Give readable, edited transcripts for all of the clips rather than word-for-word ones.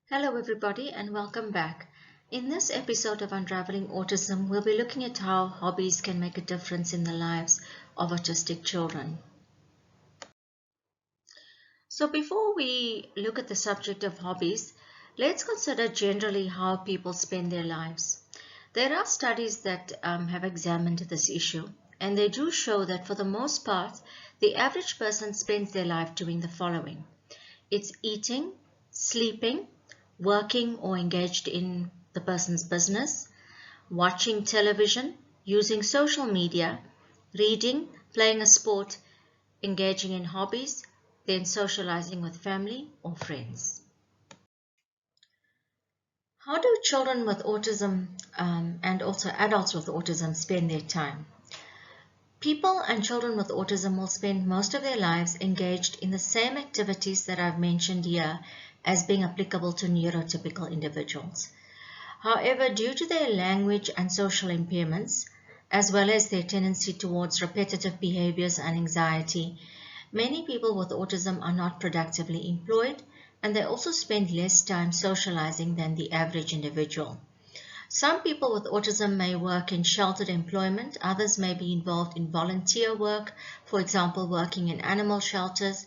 Hello everybody and welcome back. In this episode of Unraveling Autism, we'll be looking at how hobbies can make a difference in the lives of autistic children. So before we look at the subject of hobbies, let's consider generally how people spend their lives. There are studies that have examined this issue, and they do show that for the most part, the average person spends their life doing the following. It's eating, sleeping, working or engaged in the person's business, watching television, using social media, reading, playing a sport, engaging in hobbies, then socializing with family or friends. How do children with autism and also adults with autism spend their time? People and children with autism will spend most of their lives engaged in the same activities that I've mentioned here as being applicable to neurotypical individuals. However, due to their language and social impairments, as well as their tendency towards repetitive behaviors and anxiety, many people with autism are not productively employed, and they also spend less time socializing than the average individual. Some people with autism may work in sheltered employment, others may be involved in volunteer work, for example, working in animal shelters.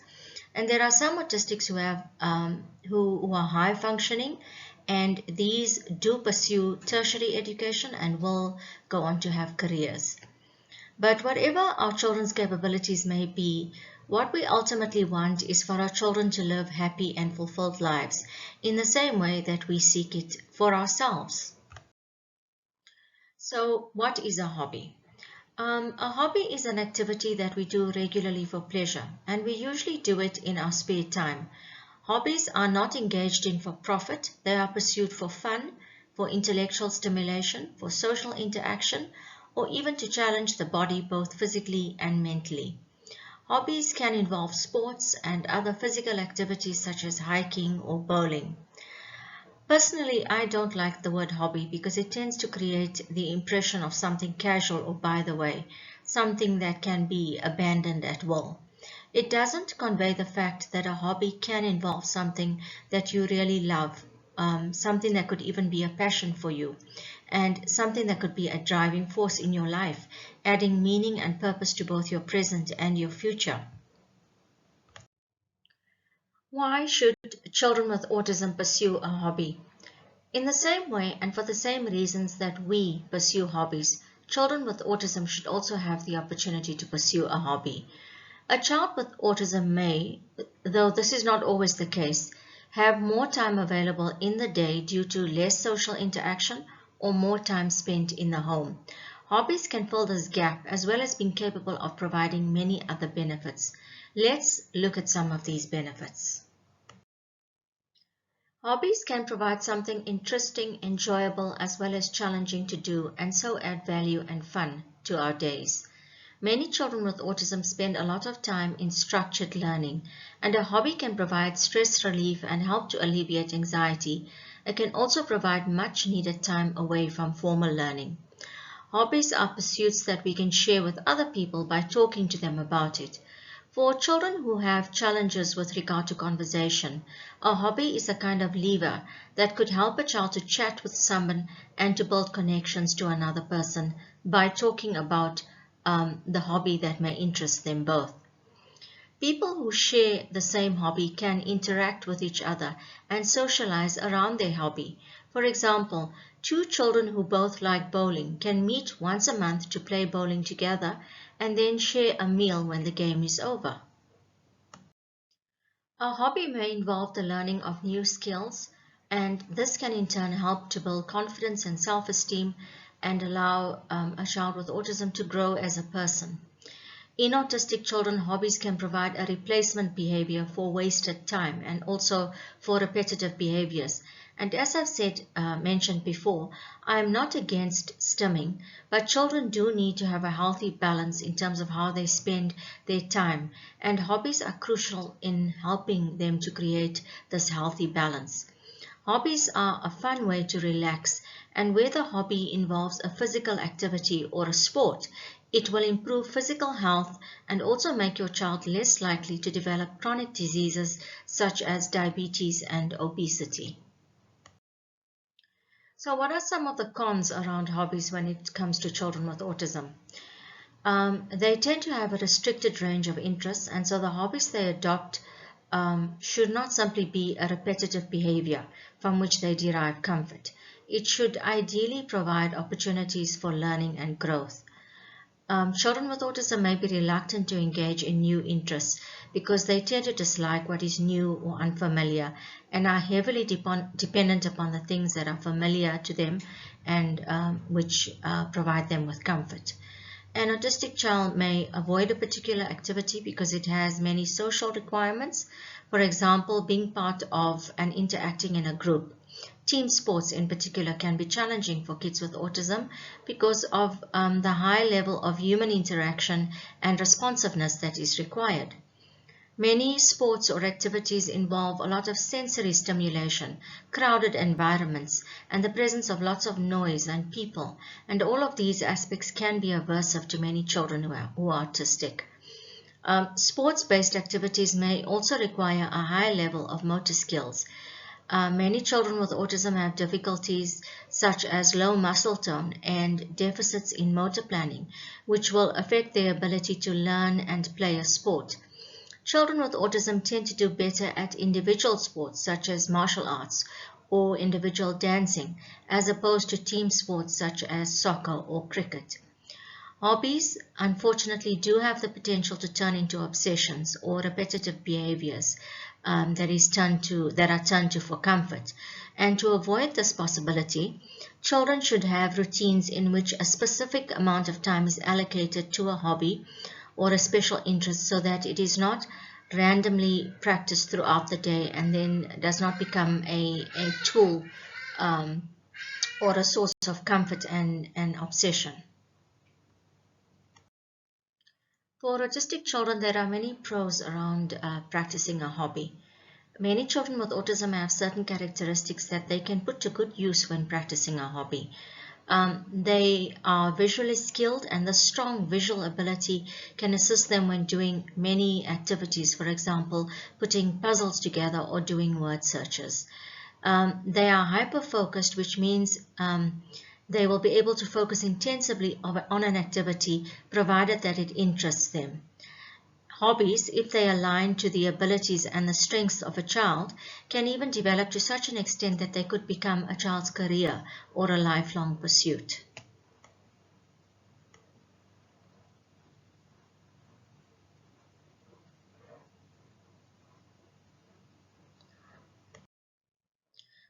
And there are some autistics who are high functioning, and these do pursue tertiary education and will go on to have careers. But whatever our children's capabilities may be, what we ultimately want is for our children to live happy and fulfilled lives in the same way that we seek it for ourselves. So, what is a hobby? A hobby is an activity that we do regularly for pleasure, and we usually do it in our spare time. Hobbies are not engaged in for profit, they are pursued for fun, for intellectual stimulation, for social interaction, or even to challenge the body both physically and mentally. Hobbies can involve sports and other physical activities such as hiking or bowling. Personally, I don't like the word hobby because it tends to create the impression of something casual or by the way, something that can be abandoned at will. It doesn't convey the fact that a hobby can involve something that you really love, something that could even be a passion for you, and something that could be a driving force in your life, adding meaning and purpose to both your present and your future. Why should children with autism pursue a hobby? In the same way and for the same reasons that we pursue hobbies, children with autism should also have the opportunity to pursue a hobby. A child with autism may, though this is not always the case, have more time available in the day due to less social interaction or more time spent in the home. Hobbies can fill this gap as well as being capable of providing many other benefits. Let's look at some of these benefits. Hobbies can provide something interesting, enjoyable, as well as challenging to do, and so add value and fun to our days. Many children with autism spend a lot of time in structured learning, and a hobby can provide stress relief and help to alleviate anxiety. It can also provide much needed time away from formal learning. Hobbies are pursuits that we can share with other people by talking to them about it. For children who have challenges with regard to conversation, a hobby is a kind of lever that could help a child to chat with someone and to build connections to another person by talking about the hobby that may interest them both. People who share the same hobby can interact with each other and socialize around their hobby. For example, two children who both like bowling can meet once a month to play bowling together and then share a meal when the game is over. A hobby may involve the learning of new skills, and this can in turn help to build confidence and self-esteem and allow a child with autism to grow as a person. In autistic children, hobbies can provide a replacement behavior for wasted time and also for repetitive behaviors. And as I've mentioned before, I am not against stimming, but children do need to have a healthy balance in terms of how they spend their time, and hobbies are crucial in helping them to create this healthy balance. Hobbies are a fun way to relax, and where the hobby involves a physical activity or a sport, it will improve physical health and also make your child less likely to develop chronic diseases such as diabetes and obesity. So what are some of the cons around hobbies when it comes to children with autism? They tend to have a restricted range of interests, and so the hobbies they adopt should not simply be a repetitive behavior from which they derive comfort. It should ideally provide opportunities for learning and growth. Children with autism may be reluctant to engage in new interests because they tend to dislike what is new or unfamiliar and are heavily dependent upon the things that are familiar to them and which provide them with comfort. An autistic child may avoid a particular activity because it has many social requirements, for example, being part of and interacting in a group. Team sports in particular can be challenging for kids with autism because of the high level of human interaction and responsiveness that is required. Many sports or activities involve a lot of sensory stimulation, crowded environments, and the presence of lots of noise and people, and all of these aspects can be aversive to many children who are autistic. Sports-based activities may also require a high level of motor skills. Many children with autism have difficulties such as low muscle tone and deficits in motor planning, which will affect their ability to learn and play a sport. Children with autism tend to do better at individual sports such as martial arts or individual dancing, as opposed to team sports such as soccer or cricket. Hobbies, unfortunately, do have the potential to turn into obsessions or repetitive behaviors that are turned to for comfort. And to avoid this possibility, children should have routines in which a specific amount of time is allocated to a hobby or a special interest so that it is not randomly practiced throughout the day and then does not become a tool or a source of comfort and obsession. For autistic children, there are many pros around practicing a hobby. Many children with autism have certain characteristics that they can put to good use when practicing a hobby. They are visually skilled, and the strong visual ability can assist them when doing many activities, for example, putting puzzles together or doing word searches. They are hyper-focused, which means they will be able to focus intensively on an activity provided that it interests them. Hobbies, if they align to the abilities and the strengths of a child, can even develop to such an extent that they could become a child's career or a lifelong pursuit.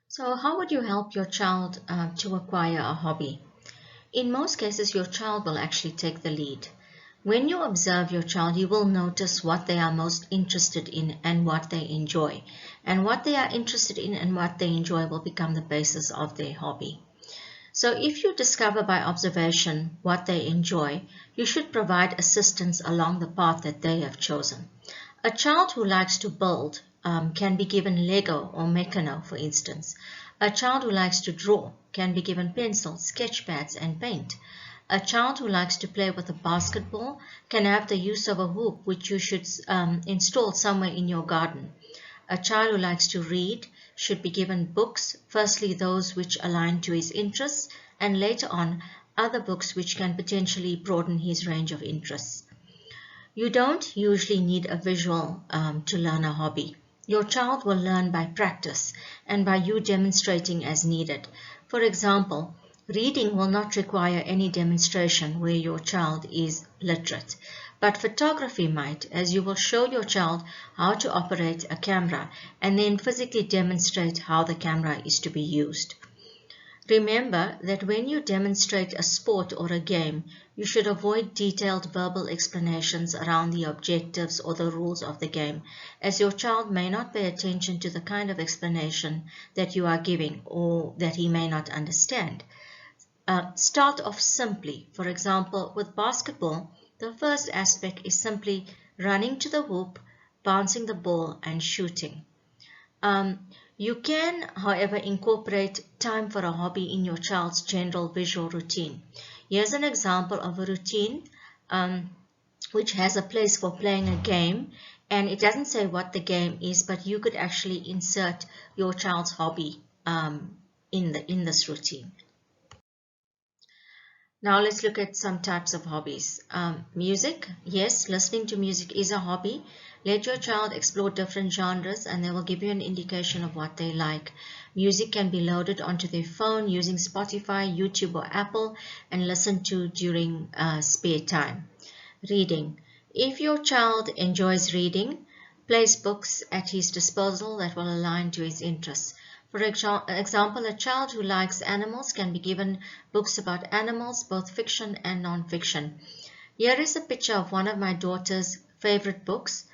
So how would you help your child to acquire a hobby? In most cases, your child will actually take the lead. When you observe your child, you will notice what they are most interested in and what they enjoy. And what they are interested in and what they enjoy will become the basis of their hobby. So if you discover by observation what they enjoy, you should provide assistance along the path that they have chosen. A child who likes to build can be given Lego or Meccano, for instance. A child who likes to draw can be given pencils, sketch pads, and paint. A child who likes to play with a basketball can have the use of a hoop, which you should install somewhere in your garden. A child who likes to read should be given books, firstly those which align to his interests, and later on other books which can potentially broaden his range of interests. You don't usually need a visual to learn a hobby. Your child will learn by practice and by you demonstrating as needed. For example, reading will not require any demonstration where your child is literate, but photography might, as you will show your child how to operate a camera and then physically demonstrate how the camera is to be used. Remember that when you demonstrate a sport or a game, you should avoid detailed verbal explanations around the objectives or the rules of the game, as your child may not pay attention to the kind of explanation that you are giving or that he may not understand. Start off simply. For example, with basketball, the first aspect is simply running to the hoop, bouncing the ball, and shooting. You can, however, incorporate time for a hobby in your child's general visual routine. Here's an example of a routine which has a place for playing a game, and it doesn't say what the game is, but you could actually insert your child's hobby in this routine. Now let's look at some types of hobbies. Music, yes, listening to music is a hobby. Let your child explore different genres and they will give you an indication of what they like. Music can be loaded onto their phone using Spotify, YouTube or Apple and listened to during spare time. Reading. If your child enjoys reading, place books at his disposal that will align to his interests. For example, a child who likes animals can be given books about animals, both fiction and non-fiction. Here is a picture of one of my daughter's favorite books.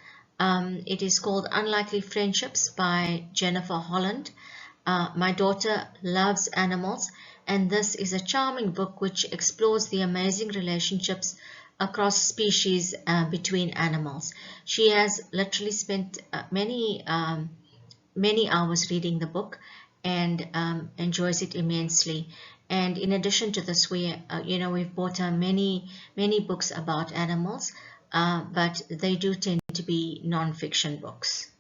It is called Unlikely Friendships by Jennifer Holland. My daughter loves animals, and this is a charming book which explores the amazing relationships across species between animals. She has literally spent many hours reading the book and enjoys it immensely. And in addition to this, we've bought her many books about animals, but they do tend to be non-fiction books.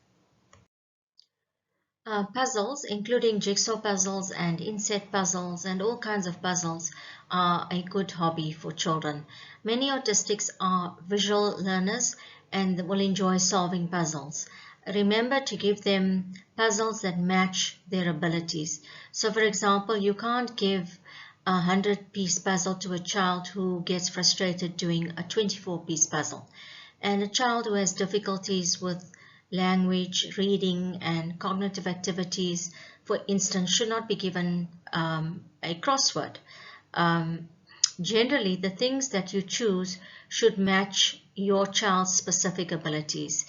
Puzzles, including jigsaw puzzles and inset puzzles and all kinds of puzzles, are a good hobby for children. Many autistics are visual learners and will enjoy solving puzzles. Remember to give them puzzles that match their abilities. So for example, you can't give a 100-piece puzzle to a child who gets frustrated doing a 24-piece puzzle. And a child who has difficulties with language, reading, and cognitive activities, for instance, should not be given a crossword. Generally, the things that you choose should match your child's specific abilities.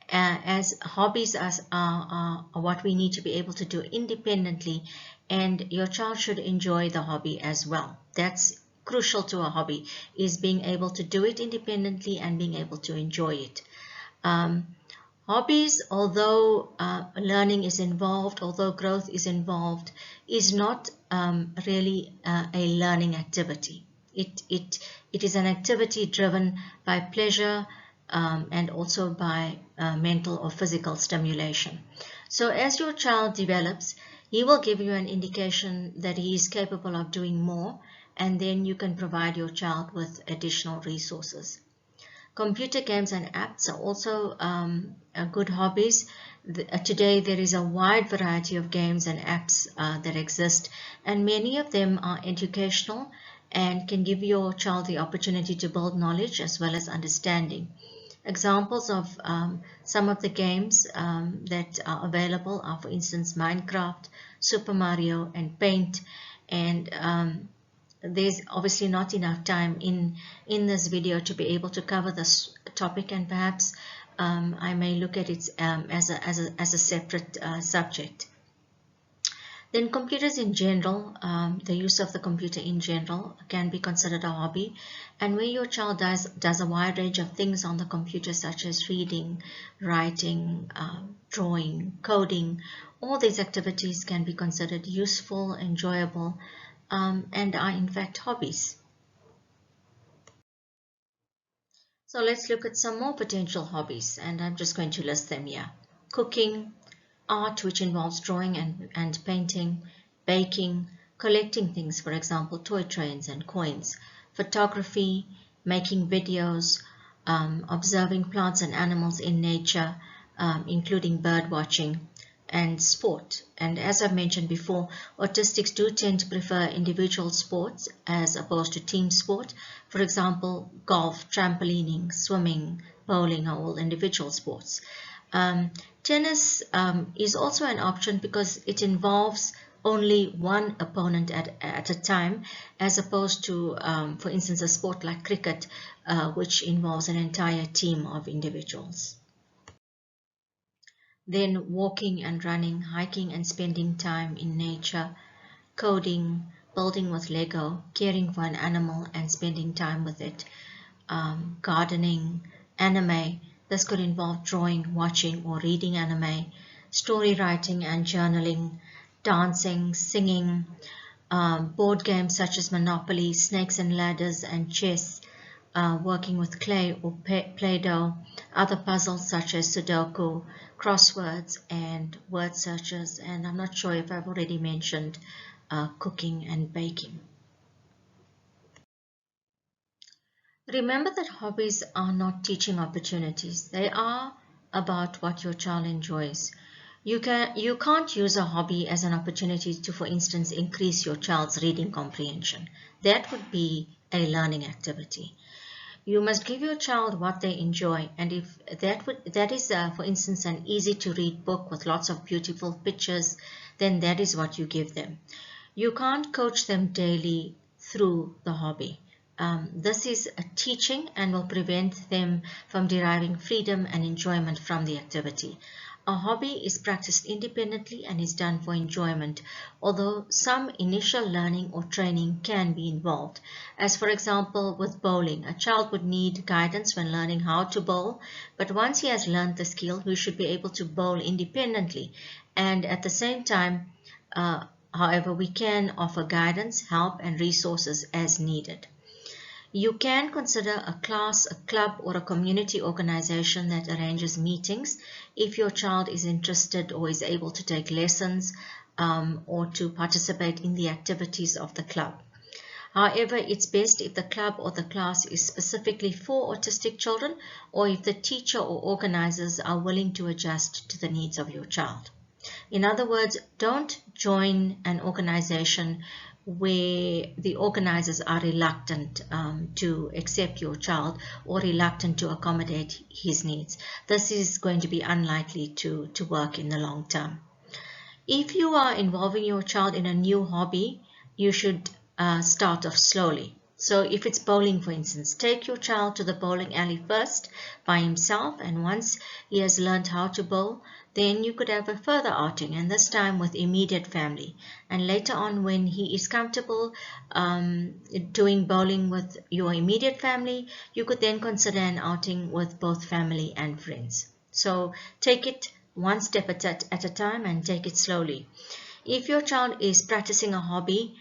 As hobbies are what we need to be able to do independently, and your child should enjoy the hobby as well. That's crucial to a hobby, is being able to do it independently and being able to enjoy it. Hobbies, although learning is involved, although growth is involved, is not really a learning activity. It is an activity driven by pleasure and also by mental or physical stimulation. So as your child develops, he will give you an indication that he is capable of doing more, and then you can provide your child with additional resources. Computer games and apps are also good hobbies. Today there is a wide variety of games and apps that exist, and many of them are educational and can give your child the opportunity to build knowledge as well as understanding. Examples of some of the games that are available are, for instance, Minecraft, Super Mario, and Paint. And there's obviously not enough time in this video to be able to cover this topic, and perhaps I may look at it as a separate subject. Then computers in general, the use of the computer in general can be considered a hobby, and where your child does a wide range of things on the computer, such as reading, writing, drawing, coding, all these activities can be considered useful, enjoyable, and are in fact hobbies. So let's look at some more potential hobbies, and I'm just going to list them here. Cooking, art, which involves drawing and painting, baking, collecting things, for example, toy trains and coins, photography, making videos, observing plants and animals in nature, including bird watching, and sport. And as I've mentioned before, autistics do tend to prefer individual sports as opposed to team sport. For example, golf, trampolining, swimming, bowling are all individual sports. Tennis is also an option because it involves only one opponent at a time, as opposed to, for instance, a sport like cricket, which involves an entire team of individuals. Then walking and running, hiking and spending time in nature, coding, building with Lego, caring for an animal and spending time with it, gardening, anime. This could involve drawing, watching, or reading anime, story writing and journaling, dancing, singing, board games such as Monopoly, Snakes and Ladders, and chess, working with clay or Play-Doh, other puzzles such as Sudoku, crosswords, and word searches. And I'm not sure if I've already mentioned cooking and baking. Remember that hobbies are not teaching opportunities. They are about what your child enjoys. You can't use a hobby as an opportunity to, for instance, increase your child's reading comprehension. That would be a learning activity. You must give your child what they enjoy, and if that is, for instance, an easy to read book with lots of beautiful pictures, then that is what you give them. You can't coach them daily through the hobby. This is a teaching and will prevent them from deriving freedom and enjoyment from the activity. A hobby is practiced independently and is done for enjoyment, although some initial learning or training can be involved. As for example, with bowling, a child would need guidance when learning how to bowl, but once he has learned the skill, he should be able to bowl independently. And at the same time, however, we can offer guidance, help, and resources as needed. You can consider a class, a club, or a community organization that arranges meetings if your child is interested or is able to take lessons or to participate in the activities of the club. However, it's best if the club or the class is specifically for autistic children, or if the teacher or organizers are willing to adjust to the needs of your child. In other words, don't join an organization where the organizers are reluctant to accept your child or reluctant to accommodate his needs. This is going to be unlikely to work in the long term. If you are involving your child in a new hobby, you should start off slowly. So if it's bowling, for instance, take your child to the bowling alley first by himself, and once he has learned how to bowl, then you could have a further outing, and this time with immediate family. And later on, when he is comfortable doing bowling with your immediate family, you could then consider an outing with both family and friends. So take it one step at a time and take it slowly. If your child is practicing a hobby,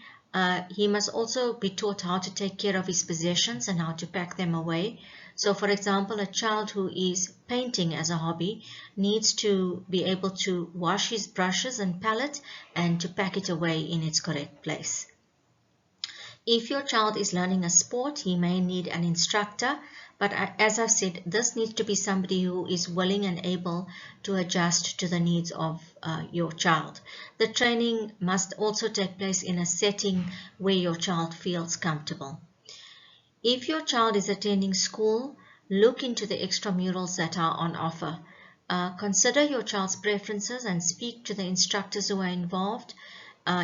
he must also be taught how to take care of his possessions and how to pack them away. So for example, a child who is painting as a hobby needs to be able to wash his brushes and palette and to pack it away in its correct place. If your child is learning a sport, he may need an instructor, but as I've said, this needs to be somebody who is willing and able to adjust to the needs of your child. The training must also take place in a setting where your child feels comfortable. If your child is attending school, look into the extramurals that are on offer. Consider your child's preferences and speak to the instructors who are involved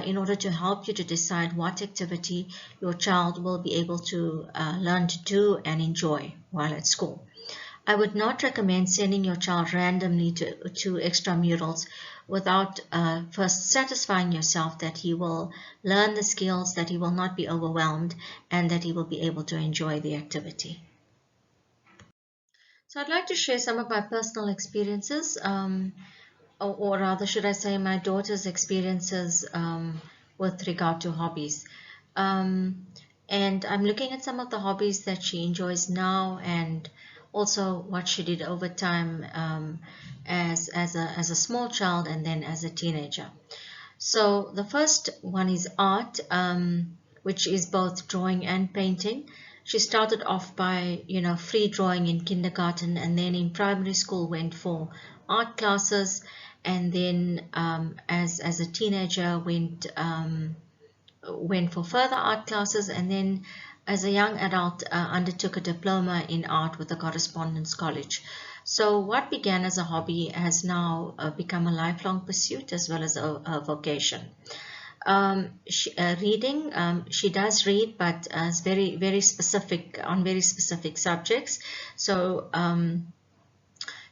in order to help you to decide what activity your child will be able to learn to do and enjoy while at school. I would not recommend sending your child randomly to extramurals without first satisfying yourself that he will learn the skills, that he will not be overwhelmed, and that he will be able to enjoy the activity. So I'd like to share some of my personal experiences, or rather should I say my daughter's experiences with regard to hobbies. And I'm looking at some of the hobbies that she enjoys now, and also what she did over time as a small child and then as a teenager. So the first one is art, which is both drawing and painting. She started off by, free drawing in kindergarten, and then in primary school went for art classes, and then as a teenager went for further art classes, and then as a young adult undertook a diploma in art with the Correspondence College. So what began as a hobby has now become a lifelong pursuit as well as a vocation. Reading, she does read, but is very, very specific on very specific subjects. So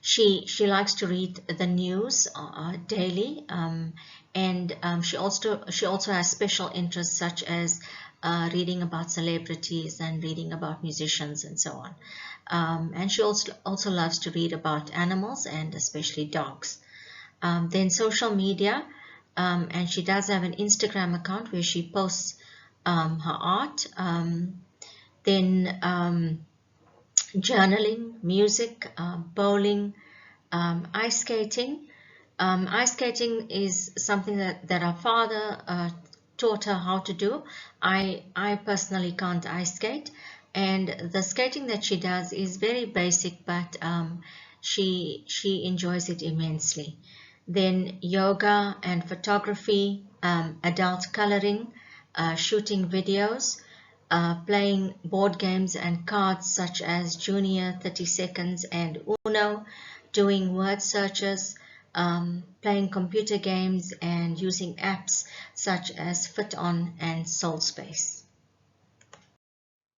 she likes to read the news daily, and she also has special interests such as reading about celebrities and reading about musicians and so on. And she also loves to read about animals and especially dogs. Then social media, and she does have an Instagram account where she posts her art. Then journaling, music, bowling, ice skating. Ice skating is something that our father taught her how to do. I personally can't ice skate, and the skating that she does is very basic, but she enjoys it immensely. Then yoga and photography, adult coloring, shooting videos, playing board games and cards such as Junior, 30 Seconds, and Uno, doing word searches, playing computer games, and using apps such as FitOn and SoulSpace.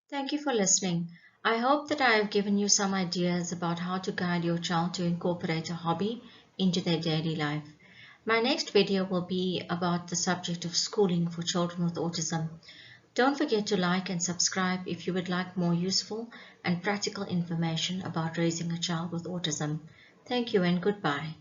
Thank you for listening. I hope that I have given you some ideas about how to guide your child to incorporate a hobby into their daily life. My next video will be about the subject of schooling for children with autism. Don't forget to like and subscribe if you would like more useful and practical information about raising a child with autism. Thank you and goodbye.